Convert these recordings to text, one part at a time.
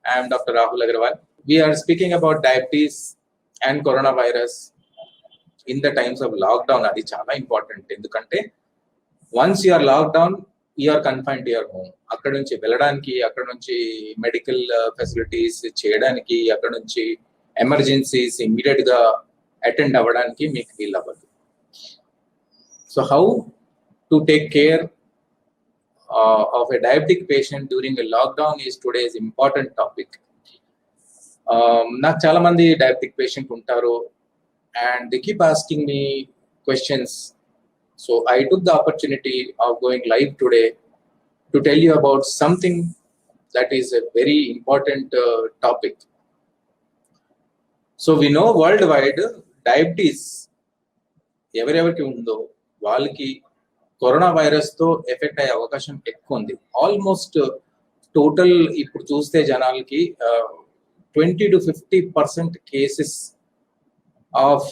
I am Dr. Rahul Agarwal. We are speaking about diabetes and coronavirus in the times of lockdown. Adi chala important. Endukante once you are locked down, you are confined to your home. అక్కడ నుంచి వెళ్ళడానికి, అక్కడ నుంచి medical facilities చేయడానికి, అక్కడ నుంచి emergencies immediate గా attend అవ్వడానికి మీకు వీలు అవ్వదు. So how to take care of a diabetic patient during a lockdown is today's important topic. నాకు చాలా మంది diabetic patient ఉంటారు and they keep asking me questions. So I took the opportunity of going live today to tell you about something that is a very important topic. So we know worldwide diabetes ఎవరెవరికి ఉందో వాళ్ళకి corona virus తో effect అయ్యే అవకాశం ఎక్కువ ఉంది. Almost total ఇప్పుడు చూస్తే జనాలకి 20 to 50% cases of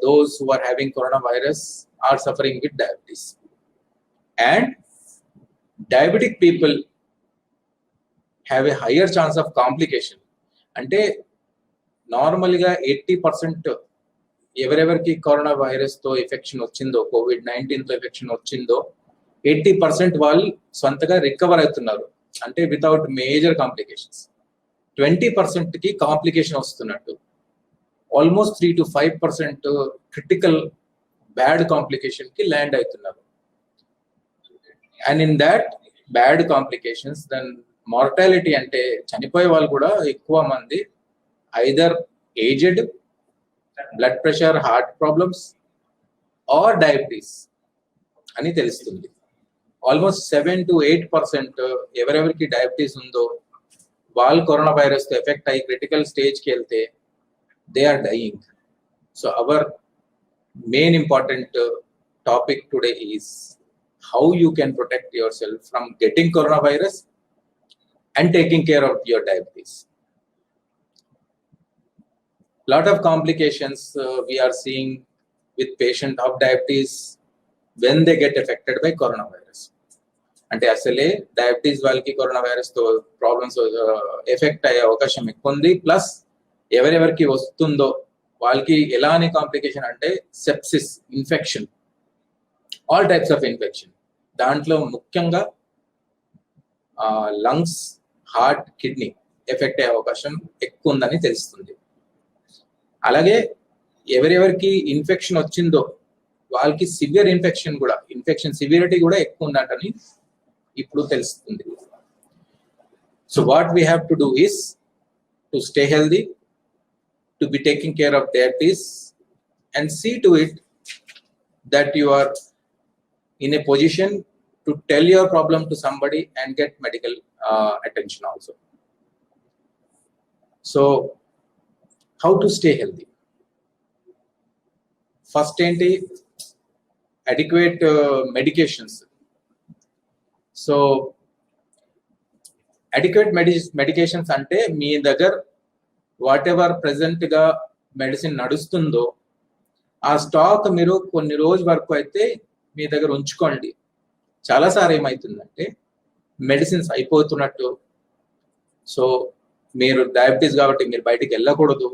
those who are having corona virus or suffering with diabetes. And diabetic people have a higher chance of complication. అంటే నార్మల్గా 80% ఎవరెవరికి కరోనా వైరస్ తో ఎఫెక్షన్ వచ్చిందో, COVID-19 తో ఎఫెక్షన్ వచ్చిందో 80% వాళ్ళు సొంతగా రికవర్ అవుతున్నారు, అంటే వితౌట్ మేజర్ కాంప్లికేషన్స్. 20% కి కాంప్లికేషన్ వస్తున్నట్టు. Almost 3 to 5% critical bad complication కి ల్యాండ్ అవుతున్నారు. And in that bad complications then mortality, అంటే చనిపోయే వాళ్ళు కూడా ఎక్కువ మంది either aged, blood pressure, heart problems or diabetes అని తెలుస్తుంది. ఆల్మోస్ట్ 7 to 8% ఎవరెవరికి డయాబెటీస్ ఉందో వాళ్ళు కరోనా వైరస్ తో ఎఫెక్ట్ అయ్యి క్రిటికల్ స్టేజ్కి వెళ్తే they are dying. So our main important topic today is how you can protect yourself from getting corona virus and taking care of your diabetes. Lot of complications we are seeing with patient of diabetes when they get affected by coronavirus. అంటే అసలే diabetes వాళ్ళకి corona virus తో problems effect అయ్యే అవకాశం ఎక్కువ ఉంది. Plus ఎవరెవరికి వస్తుందో వాళ్ళకి ఎలాంటి కాంప్లికేషన్ అంటే sepsis, infection, all types of infection. దాంట్లో ముఖ్యంగా లంగ్స్, హార్ట్, కిడ్నీ ఎఫెక్ట్ అయ్యే అవకాశం ఎక్కువ ఉందని తెలుస్తుంది. అలాగే ఎవరెవరికి ఇన్ఫెక్షన్ వచ్చిందో వాళ్ళకి సివియర్ ఇన్ఫెక్షన్ కూడా, ఇన్ఫెక్షన్ సివియరిటీ కూడా ఎక్కువ ఉందంటని ఇప్పుడు తెలుస్తుంది. So what we have to do is to stay healthy, to be taking care of diabetes and see to it that you are in a position to tell your problem to somebody and get medical attention also. So how to stay healthy? First ఏంటి, adequate medications. So adequate medications అంటే మీ దగ్గర what ever present గా medicine నడుస్తుందో ఆ stock మీరు కొన్ని రోజు వరకు అయితే మీ దగ్గర ఉంచుకోండి. చాలాసార్లు ఏమవుతుందంటే మెడిసిన్స్ అయిపోతున్నట్టు, సో మీరు డయాబెటీస్ కాబట్టి మీరు బయటికి వెళ్ళకూడదు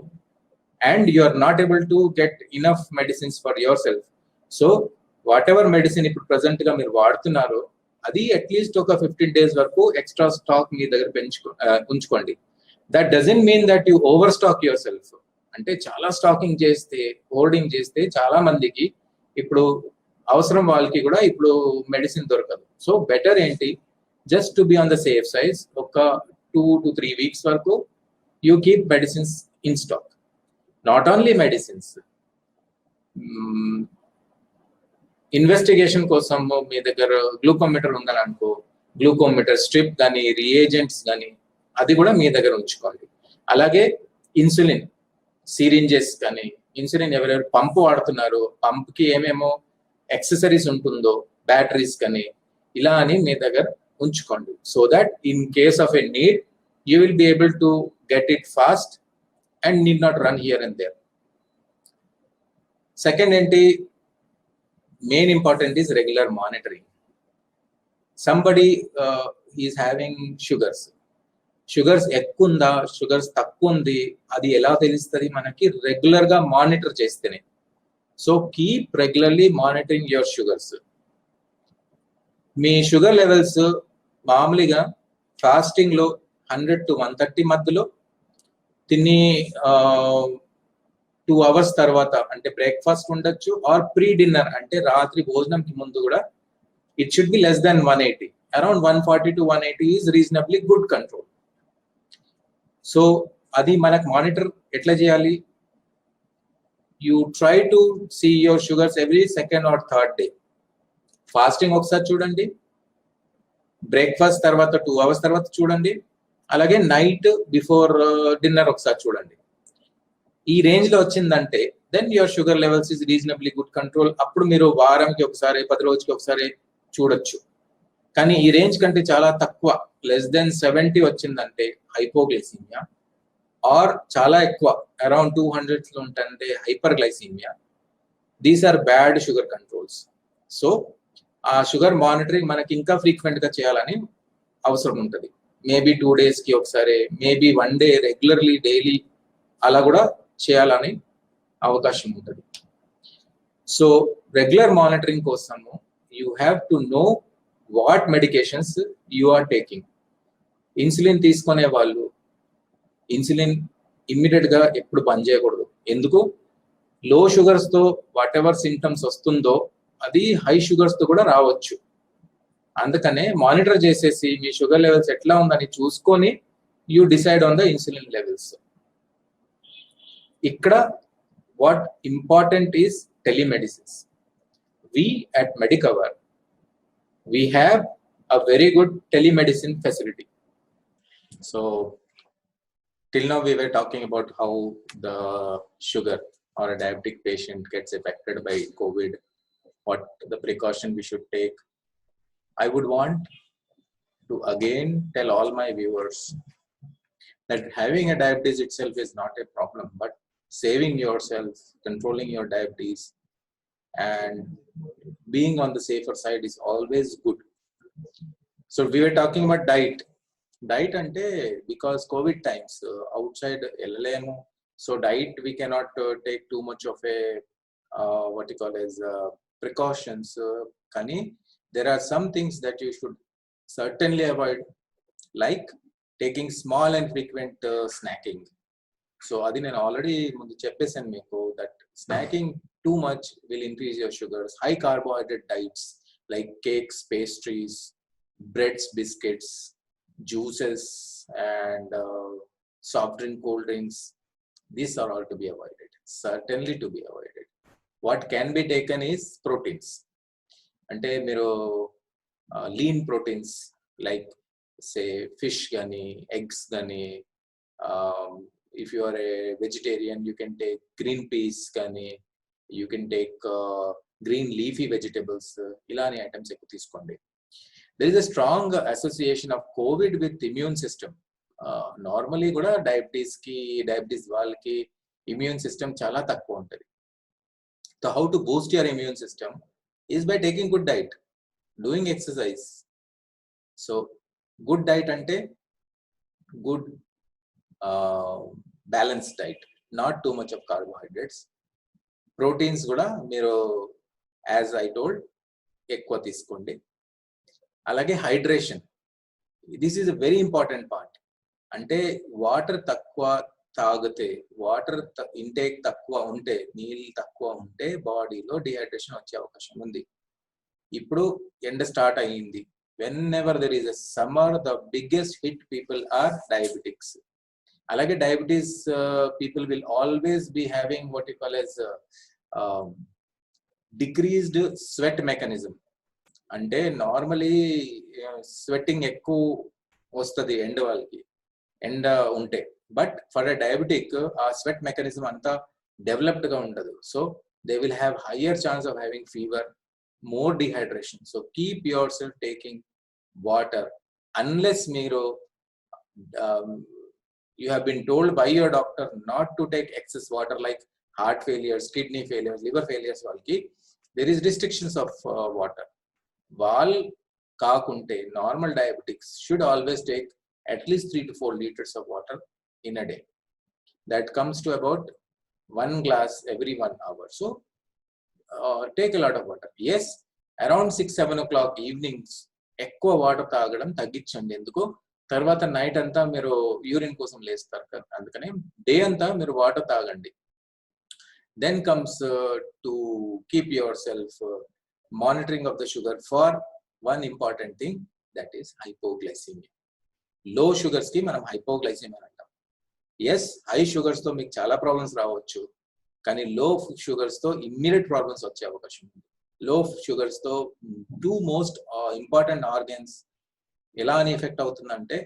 and you are not able to get enough medicines for yourself. So whatever medicine ఇప్పుడు ప్రెసెంట్ గా మీరు వాడుతున్నారో అది అట్లీస్ట్ ఒక 15 days వరకు ఎక్స్ట్రా స్టాక్ మీ దగ్గర ఉంచుకోండి. That doesn't mean that you over stock your self. అంటే చాలా స్టాకింగ్ చేస్తే, హోర్డింగ్ చేస్తే చాలా మందికి ఇప్పుడు అవసరం వాళ్ళకి కూడా ఇప్పుడు మెడిసిన్ దొరకదు. సో బెటర్ ఏంటి, just to be on the safe size, ఒక 2 to 3 weeks వరకు you keep medicines in stock. Not only medicines, investigation కోసం మీ దగ్గర గ్లూకోమీటర్ ఉందని అనుకో, గ్లూకోమీటర్ స్ట్రిప్ కానీ, రియేజెంట్స్ కానీ అది కూడా మీ దగ్గర ఉంచుకోండి. అలాగే ఇన్సులిన్ సిరింజెస్ కానీ, ఇన్సులిన్ ఎవరెవరు పంపు వాడుతున్నారు, పంప్కి ఏమేమో యాక్సెసరీస్ ఉంటుందో, బ్యాటరీస్ కానీ ఇలా అని మీ దగ్గర ఉంచుకోండి. So that in case of a need you will be able to get it fast and need not run here and there. Second enti, main important is regular monitoring. Somebody is having sugars sugars ఎక్కువ ఉందా, sugars తక్కువ ఉంది, అది ఎలా తెలుస్తుంది మనకి? Regular గా monitor చేస్తేనే. So keep regularly monitoring your sugars. Me sugar levels మామూలుగా ఫాస్టింగ్ లో 100 to 130 మధ్యలో, తిని 2 hours తర్వాత అంటే బ్రేక్ఫాస్ట్ ఉండొచ్చు, ఆర్ ప్రీ డిన్నర్ అంటే రాత్రి భోజనంకి ముందు కూడా it should be less than 180. Around 140 to 180 is reasonably good control. So అది మనకు మానిటర్ ఎట్లా చేయాలి? You try to see your sugars every second or third day. Fasting ఒకసారి చూడండి, బ్రేక్ఫాస్ట్ తర్వాత 2 hours తర్వాత చూడండి, అలాగే నైట్ బిఫోర్ డిన్నర్ ఒకసారి చూడండి. ఈ రేంజ్ లో వచ్చిందంటే then your sugar levels is reasonably good control. అప్పుడు మీరు వారానికి ఒకసారి, 10 రోజులకి ఒకసారి చూడొచ్చు. కానీ ఈ రేంజ్ కంటే చాలా తక్కువ, లెస్ దెన్ 70 వచ్చిందంటే హైపోగ్లైసీమియా, ఆర్ చాలా ఎక్కువ అరౌండ్ 200 లో ఉంటే hyperglycaemia. These are bad sugar controls. So ఆ షుగర్ మానిటరింగ్ మనకి ఇంకా ఫ్రీక్వెంట్ గా చేయాలని అవసరం ఉంటుంది. మేబీ 2 days కి ఒకసారి, మేబీ 1 day రెగ్యులర్లీ డైలీ అలా కూడా చేయాలని అవకాశం ఉంటుంది. సో రెగ్యులర్ మానిటరింగ్ కోసము you have to know what medications you are taking. Insulin తీసుకునే వాళ్ళు ఇన్సులిన్ ఇమ్మీడియట్ గా ఎప్పుడు బంద్ చేయకూడదు. ఎందుకు? లో షుగర్స్ తో వాట్ ఎవర్ సింటమ్స్ వస్తుందో అది హై షుగర్స్ తో కూడా రావచ్చు. అందుకనే మానిటర్ చేసేసి మీ షుగర్ లెవెల్స్ ఎట్లా ఉందని చూసుకొని you decide on the insulin levels. ఇక్కడ what important is telemedicines. We at Medicover we have a very good telemedicine facility. So till now we were talking about how the sugar or a diabetic patient gets affected by COVID, what the precaution we should take. I would want to again tell all my viewers that having a diabetes itself is not a problem, but saving yourself, controlling your diabetes, and being on the safer side is always good. So we were talking about diet ante because COVID times outside LLM, so diet we cannot take too much of a what you call as precautions. Kani there are some things that you should certainly avoid, like taking small and frequent snacking. So adi nenu already mundu cheppesanu meeku that snacking too much will increase your sugars. High carbohydrate diets like cakes, pastries, breads, biscuits, juices, and soft drink, cold drinks, these are all to be avoided, certainly to be avoided. What can be taken is proteins. Ante meeru lean proteins like say fish gani, eggs gani, if you are a vegetarian you can take green peas gani, you can take green leafy vegetables. Ilani items ekku teeskondi. There is a strong association of COVID with immune system. Normally kuda diabetes వాళ్ళకి immune system చాలా తక్కువ ఉంటుంది. So how to boost your immune system is by taking good diet, doing exercise. So good diet ante good balanced diet, not too much of carbohydrates. Proteins కూడా మీరు as I told ఎక్కువ తీసుకోండి. అలాగే hydration, this is a very important part. అంటే water తక్కువ తాగితే, water intake తక్కువ ఉంటే, నీళ్ళు తక్కువ ఉంటే బాడీలో డిహైడ్రేషన్ వచ్చే అవకాశం ఉంది. ఇప్పుడు ఎండ స్టార్ట్ అయ్యింది, whenever there is a summer the biggest hit people are diabetics. అలాగే diabetes people will always be having what you call as decreased sweat mechanism. అంటే నార్మలీ స్వెట్టింగ్ ఎక్కువ వస్తుంది ఎండ వాళ్ళకి, ఎండ ఉంటే. బట్ ఫర్ ఎ డయాబెటిక్ ఆ sweat mechanism అంతా డెవలప్డ్ గా ఉండదు. So they will have higher chance of having fever, more dehydration. So keep yourself taking water unless మీరు you have been told by your doctor not to take excess water, like heart failures, kidney failures, liver failures వాళ్ళకి there is restrictions of water. వాళ్ళు కాకుంటే normal diabetics should always take at least 3 to 4 liters of water in a day. That comes to about 1 glass every 1 hour. So take a lot of water. Yes, around 6-7 o'clock evenings ఎక్కువ water తాగడం తగ్గించండి. ఎందుకు తర్వాత night అంతా మీరు urine కోసం లేస్తారు కదా, అందుకని డే అంతా మీరు వాటర్ తాగండి. Then comes to keep yourself monitoring of the sugar for one important thing, that is hypoglycemia. Low sugars ki manam hypoglycemia antam. Yes, high sugars తో మీకు చాలా ప్రాబ్లమ్స్ రావచ్చు, కానీ లో షుగర్స్ తో ఇమ్మీడియట్ ప్రాబ్లమ్స్ వచ్చే అవకాశం ఉంది. లో షుగర్స్ తో 2 మోస్ట్ ఇంపార్టెంట్ ఆర్గన్స్ ఎలా అని ఎఫెక్ట్ అవుతుందంటే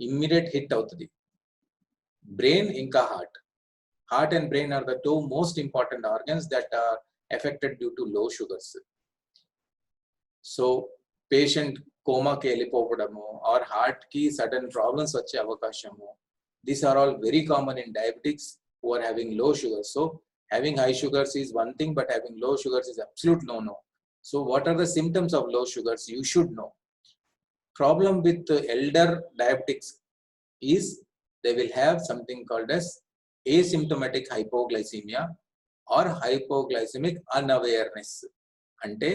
ఇమ్మీడియట్ హిట్ అవుతుంది, బ్రెయిన్ ఇంకా heart. Heart and brain are the 2 most important organs that are affected due to low sugars. So patient coma ki ellipovodamu or heart ki sudden problems vache avakashamu, these are all very common in diabetics who are having low sugars. So having high sugars is one thing, but having low sugars is absolute no. So what are the symptoms of low sugars? You should know. Problem with elder diabetics is they will have something called as asymptomatic hypoglycemia or hypoglycemic unawareness. Ante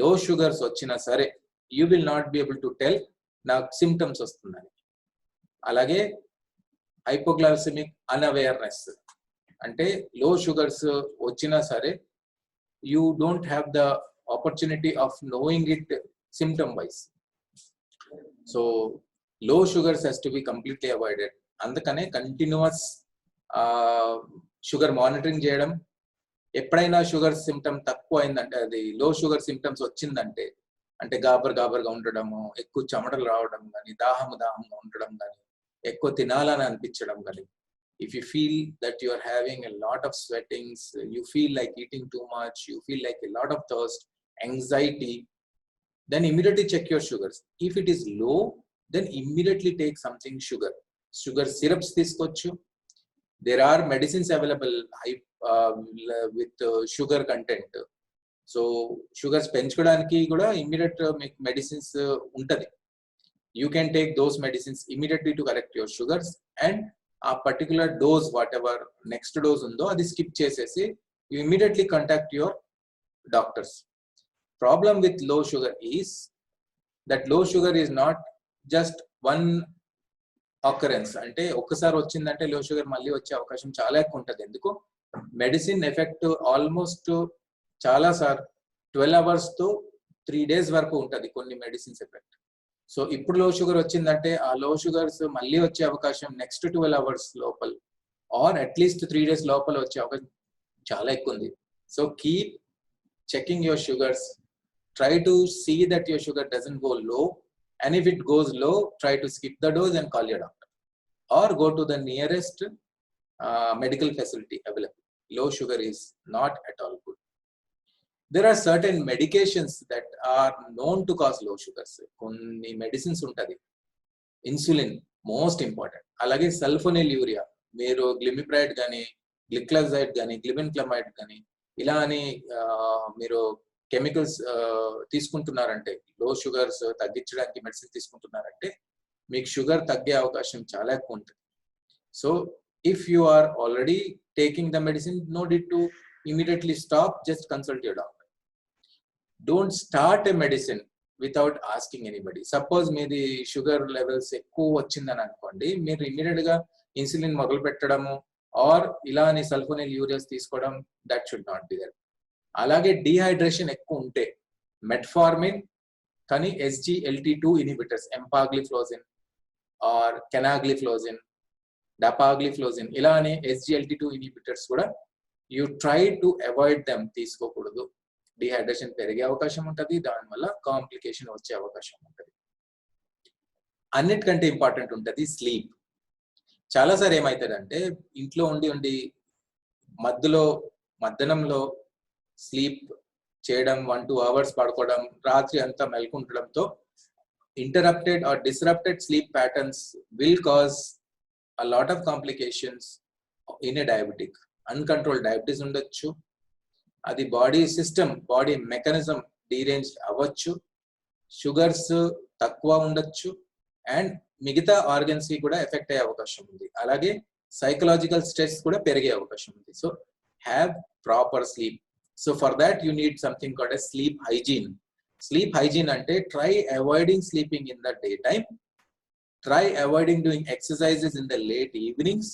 low sugars vachina sare you will not be able to tell నాకు symptoms వస్తుందని. అలాగే hypoglycemic unawareness అంటే low sugars వచ్చినా సరే you don't have the opportunity of knowing it symptom wise. So low sugars has to be completely avoided. అందుకనే continuous sugar monitoring చేయడం. ఎప్పుడైనా sugar symptom తక్కువ అయిందంటే, అది లో షుగర్ సిమ్టమ్స్ వచ్చిందంటే, అంటే గాబర్గా ఉండడము, ఎక్కువ చెమటలు రావడం కానీ, దాహంగా ఉండడం కానీ, ఎక్కువ తినాలని అనిపించడం కానీ, if you feel that you are having a lot of sweatings, you feel like eating too much, you feel like a lot of thirst, anxiety, then immediately check your sugars. If it is low, then immediately take something sugar syrups తీసుకోవచ్చు. There are medicines available with sugar content. So sugars పెంచుకోవడానికి కూడా immediate మీకు medicines ఉంటది. You can take those medicines immediately to correct your sugars, and ఆ particular dose whatever next dose ఉందో అది skip చేసేసి you immediately contact your doctors. Problem with low sugar is that low sugar is not just one occurrence. అంటే ఒక్కసారి వచ్చిందంటే లో sugar మళ్ళీ వచ్చే అవకాశం చాలా ఎక్కువ ఉంటుంది. ఎందుకు మెడిసిన్ ఎఫెక్ట్ ఆల్మోస్ట్ చాలా సార్ 12 hours తో 3 days వరకు ఉంటుంది కొన్ని మెడిసిన్స్ ఎఫెక్ట్. సో ఇప్పుడు లో షుగర్ వచ్చిందంటే ఆ లో షుగర్స్ మళ్ళీ వచ్చే అవకాశం నెక్స్ట్ 12 hours లోపల ఆర్ అట్లీస్ట్ 3 days లోపల వచ్చే అవకాశం చాలా ఎక్కువ ఉంది. So keep checking your sugars, try to see that your sugar doesn't go low, and if it goes low, try to skip the dose and call your doctor or go to the nearest medical facility available. Low sugar is not at all good. There are certain medications that are known to cause low sugars. Konni medicines untadi, insulin most important, alage sulfonylurea, మీరు గ్లిమిప్రైడ్ గాని, గ్లిక్లజైడ్ గాని, గ్లిబెన్క్లమైడ్ గాని ఇలా అని మీరు chemicals తీసుకుంటున్నారంటే, లో sugars తగ్గించడానికి medicine తీసుకుంటున్నారంటే మీకు షుగర్ తగ్గే అవకాశం చాలా ఎక్కువ ఉంటుంది. So if you are already taking the medicine, no need to immediately stop, just consult your doctor. Don't start a medicine without asking anybody. Suppose మీది షుగర్ లెవెల్స్ ఎక్కువ వచ్చిందని అనుకోండి, మీరు ఇమీడియట్ గా ఇన్సులిన్ మొదలు పెట్టడము ఆర్ ఇలా అని సల్ఫోనిల్ తీసుకోవడం, that should not be there. అలాగే డీహైడ్రేషన్ ఎక్కువ ఉంటే మెట్ఫార్మిన్ కానీ SGLT2 inhibitors, empagliflozin or canagliflozin, dapagliflozin ఇలా అని SGLT2 ఇన్హిబిటర్స్ కూడా you try to avoid them, తీసుకోకూడదు. డీహైడ్రేషన్ పెరిగే అవకాశం ఉంటుంది, దానివల్ల కాంప్లికేషన్ వచ్చే అవకాశం ఉంటుంది. అన్నిటికంటే ఇంపార్టెంట్ ఉంటుంది స్లీప్. చాలాసారి ఏమవుతుందంటే ఇంట్లో ఉండి మధ్యాహ్నంలో స్లీప్ చేయడం, 1-2 hours పడుకోవడం, రాత్రి అంతా మెల్కుంటడంతో interrupted or disrupted sleep patterns will cause a lot of complications in a diabetic. Uncontrolled diabetes ఉండొచ్చు, అది బాడీ సిస్టమ్, బాడీ మెకానిజం డీరేంజ్ అవ్వచ్చు, షుగర్స్ తక్కువ ఉండొచ్చు, అండ్ మిగతా ఆర్గన్స్ కి కూడా ఎఫెక్ట్ అయ్యే అవకాశం ఉంది. అలాగే సైకలాజికల్ స్ట్రెస్ కూడా పెరిగే అవకాశం ఉంది. So have proper sleep. So for that you need something called a sleep hygiene. Sleep hygiene అంటే try avoiding sleeping in the day time, try avoiding doing exercises in the late evenings,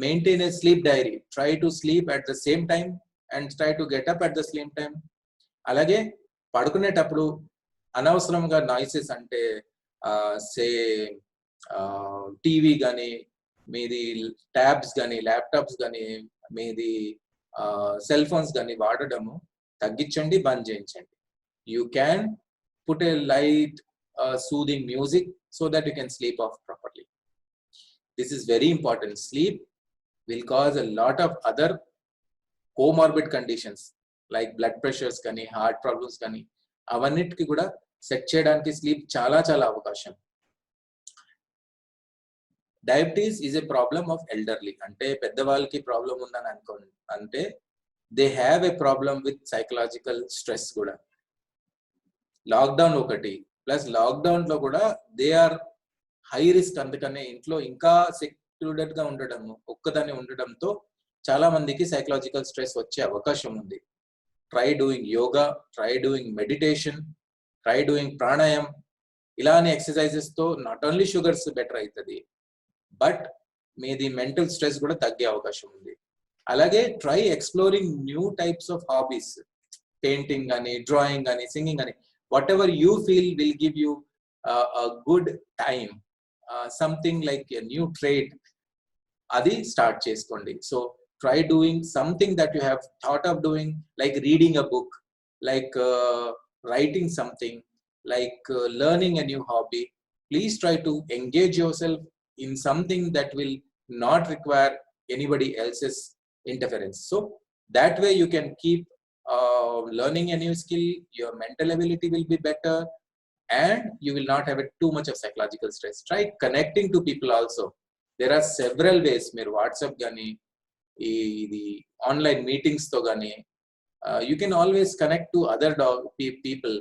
maintain a sleep diary, try to sleep at the same time and try to get up at the same time. అలాగే పడుకునేటప్పుడు అనవసరంగా noises అంటే సే TV కానీ, మీది tabs కానీ, laptops కానీ, మీది cell phones కానీ వాడడము తగ్గించండి, బంద్ చేయించండి. You can put a light soothing music so that you can sleep off properly. This is very important. Sleep will cause a lot of other comorbid conditions like blood pressures kani, heart problems kani, avannitiki kuda set cheyadaniki sleep chala avakasham. Diabetes is a problem of elderly, ante peddavallaki problem undani anukondi, ante they have a problem with psychological stress kuda. Lockdown okati plus lockdown లో కూడా they are high risk, అందుకనే ఇంట్లో ఇంకా secured గా ఉండడం, ఒక్కదాన్ని ఉండడంతో చాలా మందికి సైకలాజికల్ స్ట్రెస్ వచ్చే అవకాశం ఉంది. Try doing yoga, try doing meditation, try doing pranayam. ఇలానే ఎక్సర్సైజెస్ తో నాట్ ఓన్లీ షుగర్స్ బెటర్ అవుతుంది, బట్ మీది మెంటల్ స్ట్రెస్ కూడా తగ్గే అవకాశం ఉంది. అలాగే try exploring new types of hobbies, painting కానీ, డ్రాయింగ్ కానీ, సింగింగ్ కానీ, whatever you feel will give you a good time, something like a new trade, adi start cheskondi. So try doing something that you have thought of doing, like reading a book, like writing something, like learning a new hobby. Please try to engage yourself in something that will not require anybody else's interference. So that way you can keep learning a new skill, your mental ability will be better, and you will not have too much of psychological stress. Try connecting to people also. There are several ways. Mere WhatsApp gani, the online meetings to gani, you can always connect to other people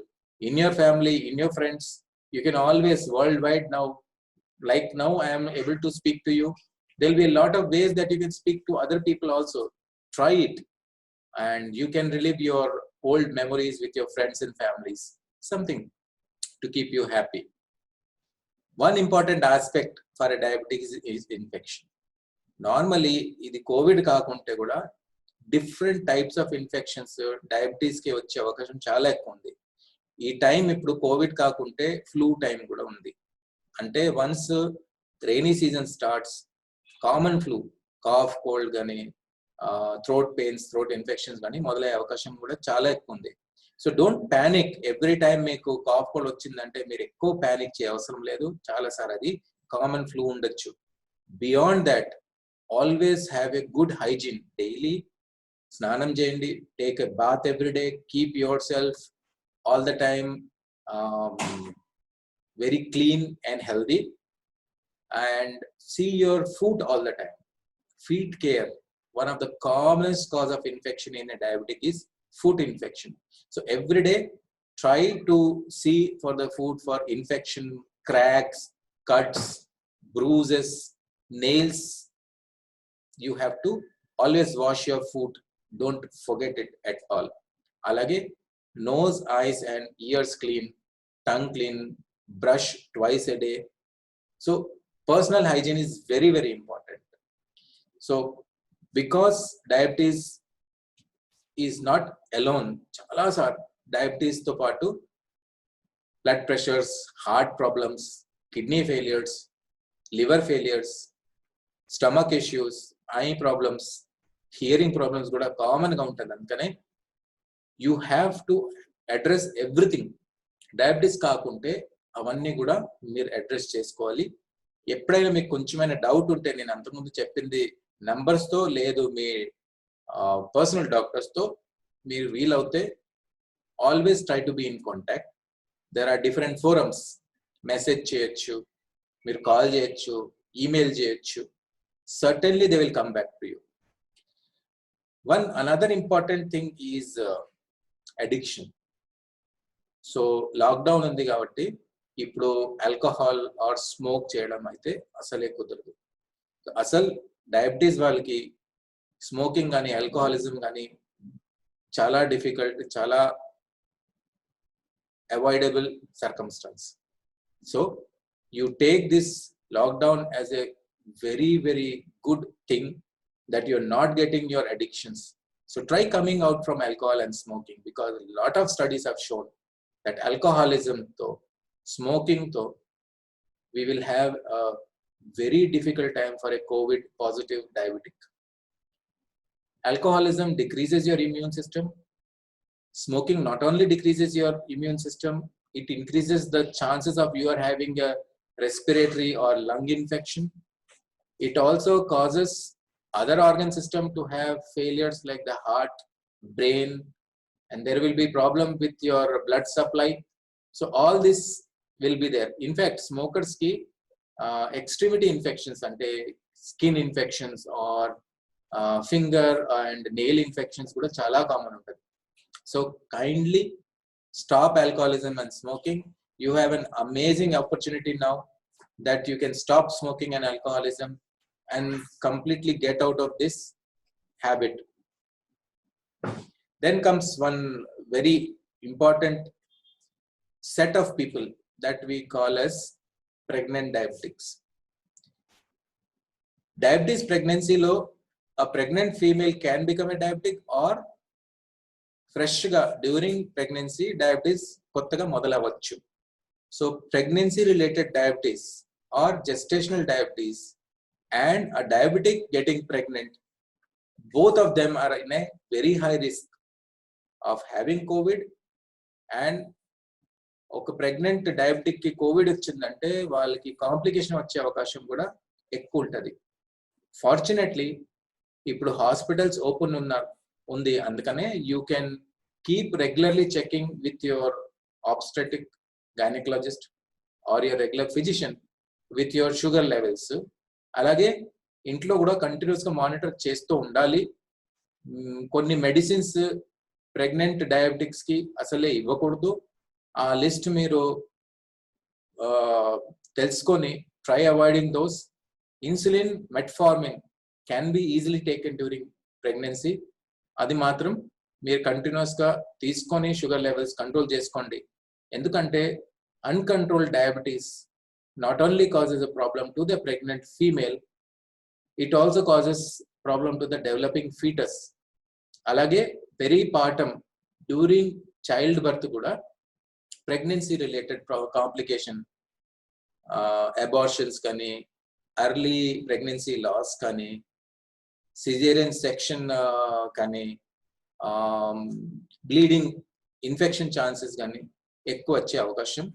in your family, in your friends. You can always worldwide now. Like now I am able to speak to you. There will be a lot of ways that you can speak to other people also. Try it. And you can relive your old memories with your friends and families, something to keep you happy. One important aspect for a diabetes is infection. Normally ఇది Covid కాకుంటే కూడా different types of infections diabetes కి వచ్చే అవకాశం చాలా ఎక్కువ ఉంది. ఈ టైం ఇప్పుడు కోవిడ్ కాకుంటే ఫ్లూ టైం కూడా ఉంది. అంటే once rainy season starts, common flu, cough, cold కానీ, థ్రోట్ పెయిన్స్, థ్రోట్ ఇన్ఫెక్షన్స్ కానీ మొదలయ్యే అవకాశం కూడా చాలా ఎక్కువ ఉంది. So don't panic. Every time మీకు కాఫ్ కోల్డ్ వచ్చిందంటే మీరు ఎక్కువ ప్యానిక్ చేయ అవసరం లేదు. చాలాసార్లు అది కామన్ ఫ్లూ ఉండొచ్చు. Beyond that always have a good hygiene. Daily స్నానం చేయండి, take a bath every day, keep yourself all the time very clean and healthy, and see your food all the time. Feet care. One of the commonest cause of infection in a diabetic is foot infection. So every day try to see for the food for infection, cracks, cuts, bruises, nails. You have to always wash your foot. Don't forget it at all. Alage nose, eyes and ears clean, tongue clean, brush twice a day. So personal hygiene is very, very important. So because diabetes is not alone, chala sar diabetes to paatu blood pressures, heart problems, kidney failures, liver failures, stomach issues, eye problems, hearing problems kuda common ga untadi. Andukane you have to address everything. Diabetes kaakunte avanni kuda meer address chesukovali. ఎప్పుడైనా మీకు కొంచెమైనా doubt ఉంటే నేను అంతకుముందు చెప్పింది నంబర్స్తో లేదు మీ personal డాక్టర్స్తో మీరు వీలవుతే always try to be in contact. There are different forums. Message చేయొచ్చు, మీరు కాల్ చేయొచ్చు, ఈమెయిల్ చేయొచ్చు. Certainly they will come back to you. One another important thing is addiction. So lockdown ఉంది కాబట్టి ఇప్పుడు ఆల్కహాల్ ఆర్ స్మోక్ చేయడం అయితే అసలే కుదరదు. అసలు డయాబెటీస్ వాళ్ళకి స్మోకింగ్ కానీ ఆల్కహాలిజం కానీ చాలా డిఫికల్ట్, చాలా avoidable circumstances. So you take this lockdown as a very good thing that you're not getting your addictions. So try coming out from alcohol and smoking, because a lot of studies have shown that alcoholism though, smoking though, we will have a very difficult time for a COVID positive diabetic. Alcoholism decreases your immune system. Smoking not only decreases your immune system, it increases the chances of you are having a respiratory or lung infection. It also causes other organ system to have failures like the heart, brain, and there will be problem with your blood supply. So all this will be there. In fact, smokers ki extremity infections ante skin infections or finger and nail infections kuda chala common untadi. So kindly stop alcoholism and smoking. You have an amazing opportunity now that you can stop smoking and alcoholism and completely get out of this habit. Then comes one very important set of people that we call as pregnant diabetics. Diabetes pregnancy lo, a pregnant female can become a diabetic, or fresh ga during pregnancy diabetes kottaga modalavachu. So pregnancy related diabetes or gestational diabetes and a diabetic getting pregnant, both of them are in a very high risk of having COVID. And ఒక pregnant diabetic కి Covid వచ్చిందంటే వాళ్ళకి complication వచ్చే అవకాశం కూడా ఎక్కువ ఉంటుంది. Fortunately ఇప్పుడు హాస్పిటల్స్ ఓపెన్ ఉంది, అందుకనే you can keep regularly checking with your obstetric gynaecologist or your regular physician with your sugar levels. అలాగే ఇంట్లో కూడా కంటిన్యూస్ గా మానిటర్ చేస్తూ ఉండాలి. కొన్ని మెడిసిన్స్ ప్రెగ్నెంట్ డయాబెటిక్స్ కి అసలే ఇవ్వకూడదు. ఆ లిస్ట్ మీరు తెలుసుకొని try avoiding those. Insulin, metformin can be easily taken during pregnancy. అది మాత్రం మీరు కంటిన్యూస్ గా తీసుకొని షుగర్ లెవెల్స్ కంట్రోల్ చేసుకోండి. ఎందుకంటే uncontrolled diabetes not only causes a problem to the pregnant female, it also causes problem to the developing fetus. Alage peripartum during childbirth kuda pregnancy related complication, abortions kani, early pregnancy loss kani, cesarean section kani, bleeding infection chances kani ఎక్కువ వచ్చే అవకాశం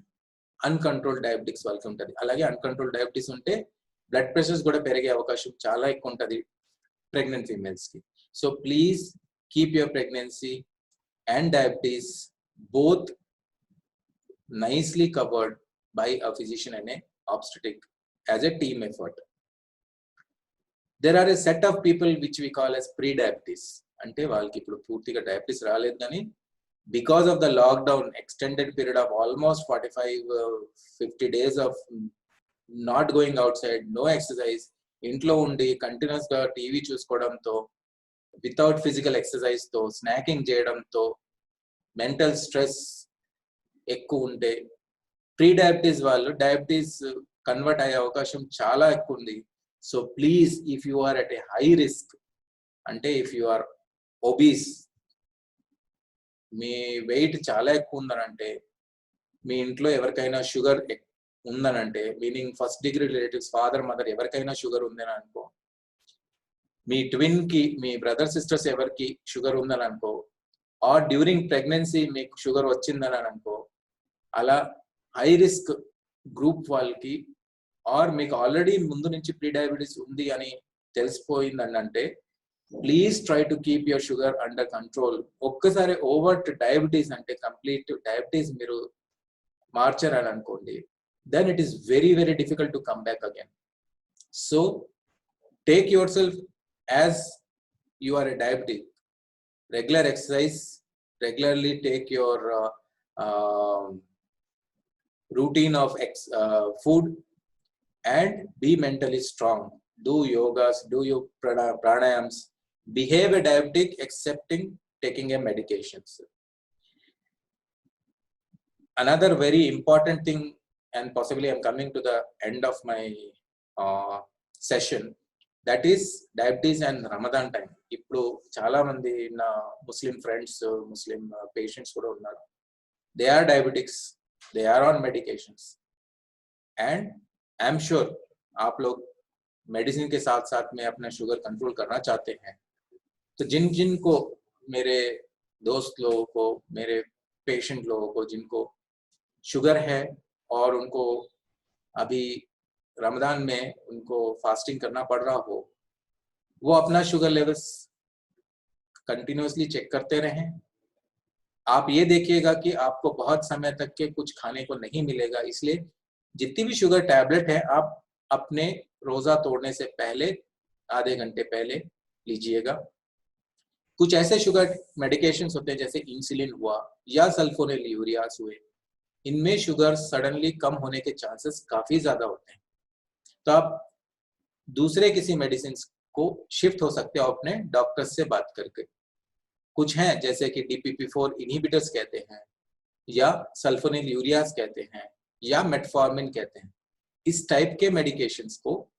uncontrolled diabetics వాళ్ళకి ఉంటుంది. అలాగే uncontrolled diabetes ఉంటే blood pressures కూడా పెరిగే అవకాశం చాలా ఎక్కువ ఉంటుంది ప్రెగ్నెంట్ ఫీమేల్స్ కి. So please keep your pregnancy and diabetes both nicely covered by a physician and a obstetric as a team effort. There are a set of people which we call as pre diabetes. అంటే వాళ్ళకి ఇప్పుడు పూర్తిగా diabetes రాలేదు, కానీ because of the lockdown, extended period of almost 45-50 days of not going outside, no exercise, ఇంట్లో ఉండి continuous గా TV చూసుకోవడంతో, వితౌట్ ఫిజికల్ ఎక్సర్సైజ్ తో, స్నాకింగ్ చేయడంతో మెంటల్ స్ట్రెస్ ఎక్కువ ఉంటే ప్రీ డయాబెటీస్ వాళ్ళు డయాబెటీస్ కన్వర్ట్ అయ్యే అవకాశం చాలా ఎక్కువ ఉంది. So please, if you are at a high risk, అంటే ఇఫ్ యు ఆర్ ఒబీస్, మీ వెయిట్ చాలా ఎక్కువ ఉందనంటే, మీ ఇంట్లో ఎవరికైనా షుగర్ ఉందనంటే, meaning first degree relatives, father, mother ఎవరికైనా షుగర్ ఉందని అనుకో, మీ ట్విన్ కి, మీ బ్రదర్ సిస్టర్స్ ఎవరికి షుగర్ ఉందని అనుకో, ఆర్ డ్యూరింగ్ ప్రెగ్నెన్సీ మీకు షుగర్ వచ్చిందని అనుకో, అలా హై రిస్క్ గ్రూప్ వాళ్ళకి, ఆర్ మీకు ఆల్రెడీ ముందు నుంచి ప్రీ డయాబెటీస్ ఉంది అని తెలిసిపోయిందని అంటే, please try to keep your sugar under control. ఒక్కసారి ఓవర్ డయాబెటీస్ అంటే కంప్లీట్ డయాబెటీస్ మీరు మార్చారని అనుకోండి, then it is very difficult to come back again. So take yourself as you are a diabetic. Regular exercise, regularly take your routine of food, and be mentally strong. Do yogas, do your pranayams, behave a diabetic accepting taking a medications. Another very important thing, and possibly I'm coming to the end of my session, that is diabetes and Ramadan time. ఇప్పుడు చాలా మంది నా ముస్లిం friends, ముస్లిం patients కూడా ఉన్నారు. They are diabetics, they are on medications, and I am sure आप लोग medicine के साथ साथ में अपना शुगर कंट्रोल करना चाहते हैं. तो जिन जिन को, मेरे दोस्त लोगों को, मेरे पेशेंट लोगों को जिनको शुगर है और उनको अभी रमजान में उनको फास्टिंग करना पड़ रहा हो, वो अपना शुगर लेवल्स कंटिन्यूसली चेक करते रहें. आप ये देखिएगा कि आपको बहुत समय तक के कुछ खाने को नहीं मिलेगा, इसलिए जितनी भी शुगर टैबलेट है आप अपने रोजा तोड़ने से पहले आधे घंटे पहले लीजिएगा. कुछ ऐसे शुगर मेडिकेशंस होते हैं जैसे इंसुलिन हुआ या सल्फोनिलयूरियास हुए, इनमें शुगर सडनली कम होने के चांसेस काफी ज्यादा होते हैं. तो आप दूसरे किसी मेडिसिन को शिफ्ट हो सकते हो अपने डॉक्टर से बात करके. कुछ हैं जैसे कि DPP4 इनहिबिटर्स कहते हैं, या सल्फोनिलयूरियास कहते हैं, या मेटफॉर्मिन कहते हैं. इस टाइप के मेडिकेशंस को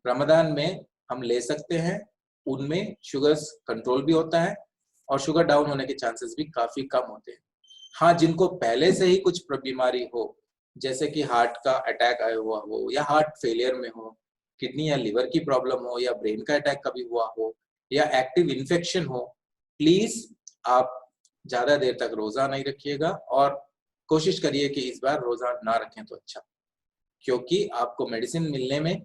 रमजान में हम ले सकते हैं. उनमें शुगर्स कंट्रोल भी होता है और शुगर डाउन होने के चांसेस भी काफी कम होते हैं. हाँ, जिनको पहले से ही कुछ बीमारी हो, जैसे कि हार्ट का अटैक आया हुआ हो, या हार्ट फेलियर में हो, किडनी या लिवर की प्रॉब्लम हो, या ब्रेन का अटैक कभी हुआ हो, या एक्टिव इन्फेक्शन हो, प्लीज आप ज्यादा देर तक रोजा नहीं रखिएगा और कोशिश करिए कि इस बार रोजा ना रखें तो अच्छा, क्योंकि आपको मेडिसिन मिलने में,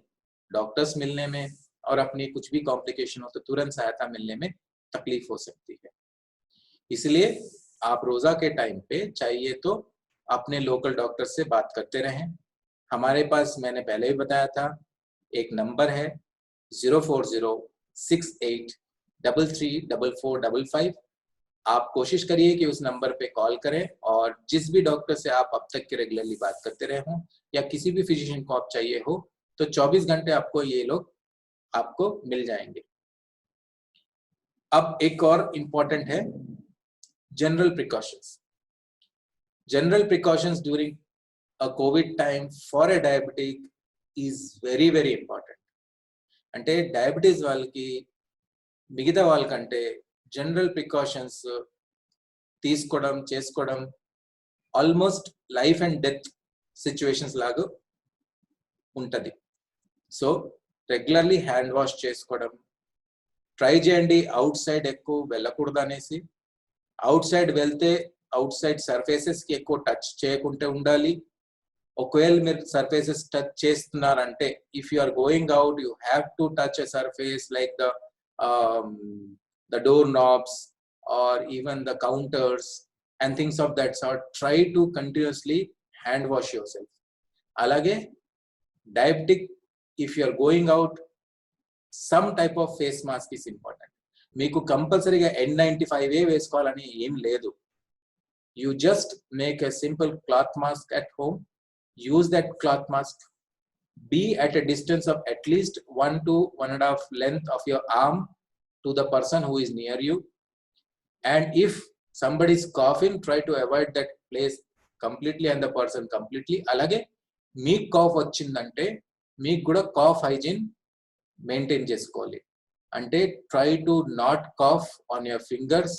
डॉक्टर्स मिलने में और अपनी कुछ भी कॉम्प्लिकेशन हो तो तुरंत सहायता मिलने में तकलीफ हो सकती है. इसलिए आप रोजा के टाइम पे चाहिए तो अपने लोकल डॉक्टर से बात करते रहें. हमारे पास, मैंने पहले ही बताया था, एक नंबर है 04068334455. आप कोशिश करिए कि उस नंबर पे कॉल करें और जिस भी डॉक्टर से आप अब तक के रेगुलरली बात करते रहे हों या किसी भी फिजिशियन को आप चाहिए हो, तो 24 घंटे आपको ये लोग आपको मिल जाएंगे. अब एक और इम्पॉर्टेंट है general precautions. General precautions during a Covid time for a diabetic is very very important. అంటే డయాబెటీస్ వాళ్ళకి మిగతా వాళ్ళకంటే జనరల్ ప్రికాషన్స్ తీసుకోవడం, చేసుకోవడం almost life and death situations లాగా ఉంటుంది. సో రెగ్యులర్లీ హ్యాండ్ వాష్ చేసుకోవడం ట్రై చేయండి. అవుట్ సైడ్ ఎక్కువ వెళ్ళకూడదు అనేసి, అవుట్ సైడ్ వెళ్తే అవుట్ సైడ్ సర్ఫేసెస్కి ఎక్కువ టచ్ చేయకుంటే ఉండాలి. ఒకవేళ మీరు సర్ఫేసెస్ టచ్ చేస్తున్నారంటే, if you are going out you have to touch a surface like the door knobs or even the counters and things of that sort. Try to continuously hand wash yourself. అలాగే diabetic, if you are going out, some type of face mask is important. మీకు కంపల్సరీగా N95 వేసుకోవాలని ఏం లేదు. You just make a simple cloth mask at home. Use that cloth mask. Be at a distance of at least 1 to 1.5 length of your arm to the person who is near you. And if somebody is coughing, try to avoid that place completely and the person completely. Alage meek cough vachindante meek kuda cough hygiene maintain chesukovali. Ante try to not cough on your fingers.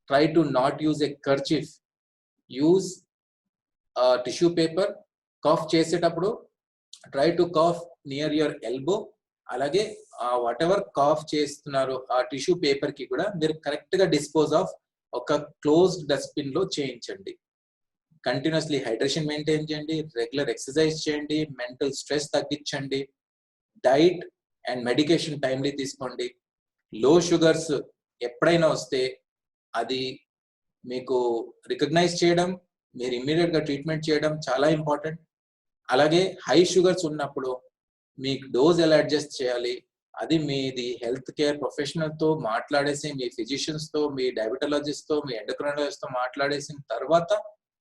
Try to not use a kerchief. Use tissue paper. Cough చేసేటప్పుడు try to cough near your elbow. అలాగే whatever cough చేస్తున్నారు ఆ tissue paper కి కూడా మీరు correct గా dispose of ఒక closed dustbin లో చేయించండి. కంటిన్యూస్లీ హైడ్రేషన్ మెయింటైన్ చేయండి, రెగ్యులర్ ఎక్సర్సైజ్ చేయండి, మెంటల్ స్ట్రెస్ తగ్గించండి, డైట్ అండ్ మెడికేషన్ టైమ్లీ తీసుకోండి. లో షుగర్స్ ఎప్పుడైనా వస్తే అది మీకు రికగ్నైజ్ చేయడం, మీరు ఇమ్మీడియట్ గా ట్రీట్మెంట్ చేయడం చాలా ఇంపార్టెంట్. అలాగే హై షుగర్స్ ఉన్నప్పుడు మీకు డోస్ ఎలా అడ్జస్ట్ చేయాలి, అది మీది హెల్త్ కేర్ ప్రొఫెషనల్ తో మాట్లాడేసి, మీ ఫిజిషియన్స్ తో, మీ డయాబెటాలజిస్ట్ తో, మీ ఎండోక్రైనాలజిస్ట్ తో మాట్లాడేసిన తర్వాత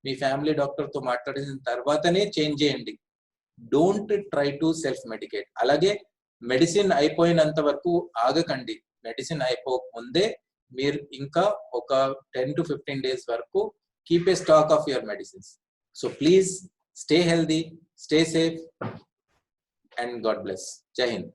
మీ ఫ్యామిలీ డాక్టర్ తో మాట్లాడిన తర్వాతనే చేంజ్ చేయండి. Don't try to self మెడికేట్. అలాగే మెడిసిన్ అయిపోయినంత వరకు ఆగకండి. మెడిసిన్ అయిపోక ముందే మీరు ఇంకా ఒక 10 to 15 days వరకు keep a stock of your medicines. So please stay healthy, stay safe, and God bless. జై హింద్.